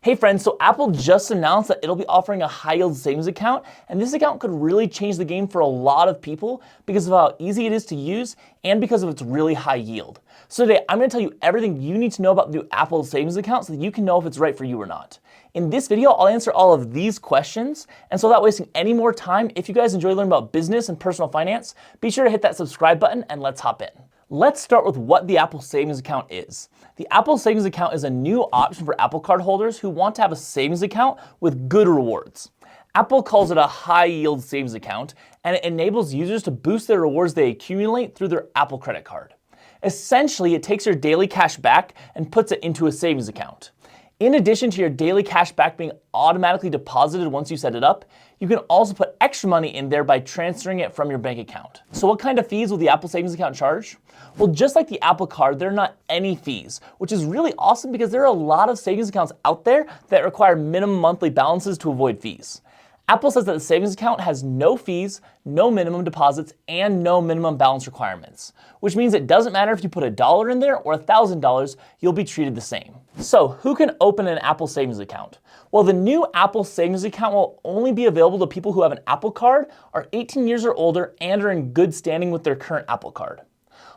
Hey friends, so Apple just announced that it'll be offering a high yield savings account, and this account could really change the game for a lot of people because of how easy it is to use and because of its really high yield. So today, I'm going to tell you everything you need to know about the new Apple savings account so that you can know if it's right for you or not. In this video, I'll answer all of these questions, and so without wasting any more time, if you guys enjoy learning about business and personal finance, be sure to hit that subscribe button and let's hop in. Let's start with what the Apple Savings Account is. The Apple Savings Account is a new option for Apple Card holders who want to have a savings account with good rewards. Apple calls it a high yield savings account, and it enables users to boost their rewards they accumulate through their Apple credit card. Essentially, it takes your daily cash back and puts it into a savings account. In addition to your daily cash back being automatically deposited once you set it up, you can also put extra money in there by transferring it from your bank account. So what kind of fees will the Apple Savings Account charge? Well, just like the Apple Card, there are not any fees, which is really awesome because there are a lot of savings accounts out there that require minimum monthly balances to avoid fees. Apple says that the savings account has no fees, no minimum deposits, and no minimum balance requirements, which means it doesn't matter if you put $1 in there or $1,000, you'll be treated the same. So who can open an Apple savings account? Well, the new Apple savings account will only be available to people who have an Apple Card, are 18 years or older, and are in good standing with their current Apple Card.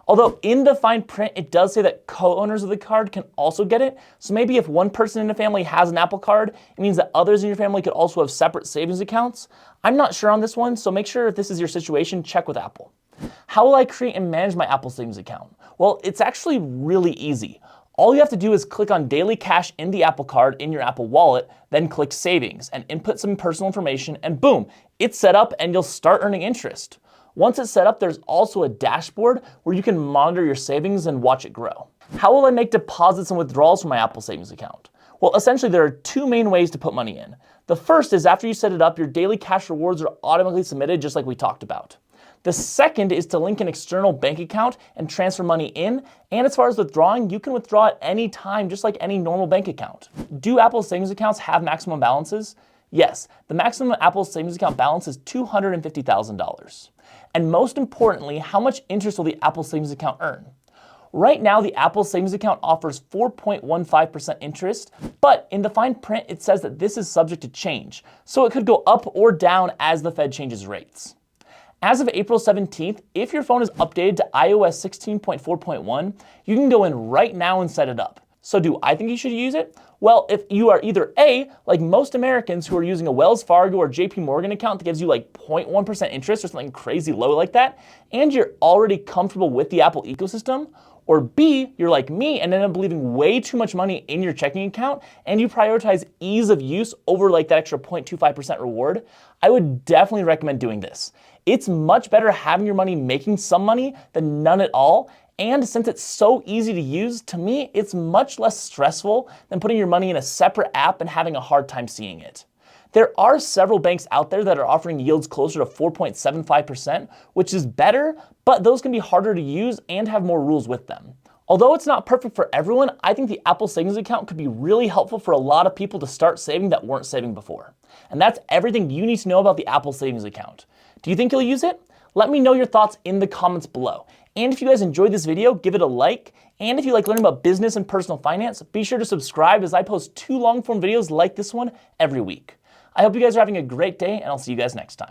Although in the fine print, it does say that co-owners of the card can also get it. So maybe if one person in the family has an Apple Card, it means that others in your family could also have separate savings accounts. I'm not sure on this one, so make sure if this is your situation, check with Apple. How will I create and manage my Apple savings account? Well, it's actually really easy. All you have to do is click on Daily Cash in the Apple Card in your Apple Wallet, then click Savings and input some personal information, and boom, it's set up and you'll start earning interest. Once it's set up, there's also a dashboard where you can monitor your savings and watch it grow. How will I make deposits and withdrawals from my Apple savings account? Well, essentially there are two main ways to put money in. The first is after you set it up, your daily cash rewards are automatically submitted just like we talked about. The second is to link an external bank account and transfer money in, and as far as withdrawing, you can withdraw at any time just like any normal bank account. Do Apple savings accounts have maximum balances? Yes, the maximum Apple savings account balance is $250,000. And most importantly, how much interest will the Apple savings account earn? Right now, the Apple savings account offers 4.15% interest, but in the fine print, it says that this is subject to change, so it could go up or down as the Fed changes rates. As of April 17th, if your phone is updated to iOS 16.4.1, you can go in right now and set it up. So do I think you should use it? Well, if you are either A, like most Americans who are using a Wells Fargo or JP Morgan account that gives you like 0.1% interest or something crazy low like that, and you're already comfortable with the Apple ecosystem, or B, you're like me and end up leaving way too much money in your checking account and you prioritize ease of use over like that extra 0.25% reward, I would definitely recommend doing this. It's much better having your money making some money than none at all. And since it's so easy to use, to me, it's much less stressful than putting your money in a separate app and having a hard time seeing it. There are several banks out there that are offering yields closer to 4.75%, which is better, but those can be harder to use and have more rules with them. Although it's not perfect for everyone, I think the Apple Savings Account could be really helpful for a lot of people to start saving that weren't saving before. And that's everything you need to know about the Apple Savings Account. Do you think you'll use it? Let me know your thoughts in the comments below. And if you guys enjoyed this video, give it a like. And if you like learning about business and personal finance, be sure to subscribe as I post 2 long-form videos like this one every week. I hope you guys are having a great day, and I'll see you guys next time.